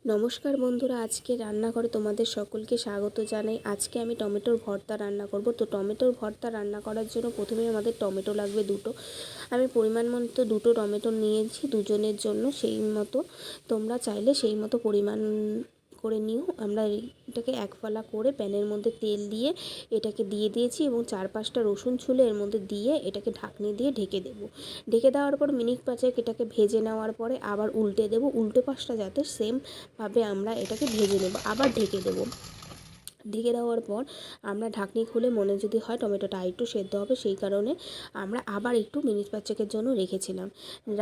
নমস্কার বন্ধুরা, আজকে রান্নাঘরে তোমাদের সকলকে স্বাগত জানাই। আজকে আমি টমেটোর ভর্তা রান্না করব। তো টমেটোর ভর্তা রান্না করার জন্য প্রথমেই আমাদের টমেটো লাগবে দুটো। আমি পরিমাণ মতো দুটো টমেটো নিয়েছি দুজনের জন্য। সেই মতো তোমরা চাইলে সেই মতো পরিমাণ করে নিও। আমরা এটাকে এক ফালা করে প্যানের মধ্যে তেল দিয়ে এটাকে দিয়ে দিয়েছি এবং 4-5টা রসুন ছুলে এর মধ্যে দিয়ে এটাকে ঢাকনি দিয়ে ঢেকে দেব। ঢেকে দেওয়ার পর মিনিট 5 এটাকে ভেজে নেওয়ার পরে আবার উল্টে দেব। উল্টো পাশটা যাতে সেমভাবে আমরা এটাকে ভেজে নেব। আবার ঢেকে দেব। ঢেকে দেওয়ার পর আমরা ঢাকনি খুলে মনে যদি হয় টমেটোটা একটু সেদ্ধ হবে, সেই কারণে আমরা আবার একটু মিনিট 5-এর জন্য রেখেছিলাম।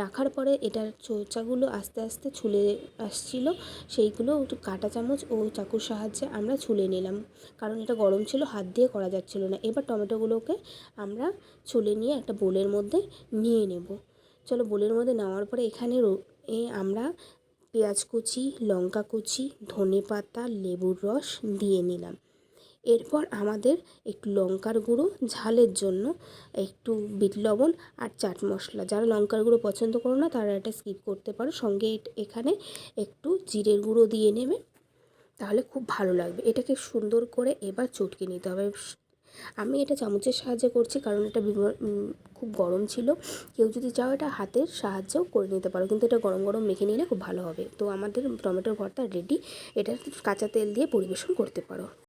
রাখার পরে এটার চোচাগুলো আস্তে আস্তে ছুলে আসছিল, সেইগুলো একটু কাঁটা চামচ ও চাকুর সাহায্যে আমরা ছুলে নিলাম, কারণ এটা গরম ছিল, হাত দিয়ে করা যাচ্ছিল না। এবার টমেটোগুলোকে আমরা ছুলে নিয়ে একটা বোলের মধ্যে নিয়ে নেব। চলো, বোলের মধ্যে নেওয়ার পরে এখানে আমরা পেঁয়াজ কুচি, লঙ্কা কুচি, ধনেপাতা, লেবুর রস দিয়ে নিলাম। এরপর আমাদের একটু লঙ্কার গুঁড়ো, ঝালের জন্য একটু বিট লবণ আর চাট মশলা। যারা লঙ্কার গুঁড়ো পছন্দ করো না তারা এটা স্কিপ করতে পারো। সঙ্গে এখানে একটু জিরের গুঁড়ো দিয়ে নেবে, তাহলে খুব ভালো লাগবে। এটাকে সুন্দর করে এবার চটকে নিতে হবে। আমি এটা চামচের সাহায্যে করছি কারণ এটা খুব গরম ছিল। কেউ যদি চাও এটা হাতের সাহায্যেও করে নিতে পারো, কিন্তু এটা গরম গরম মেখে নিলে খুব ভালো হবে। তো আমাদের টমেটোর ভর্তা রেডি। এটা কাঁচা তেল দিয়ে পরিবেশন করতে পারো।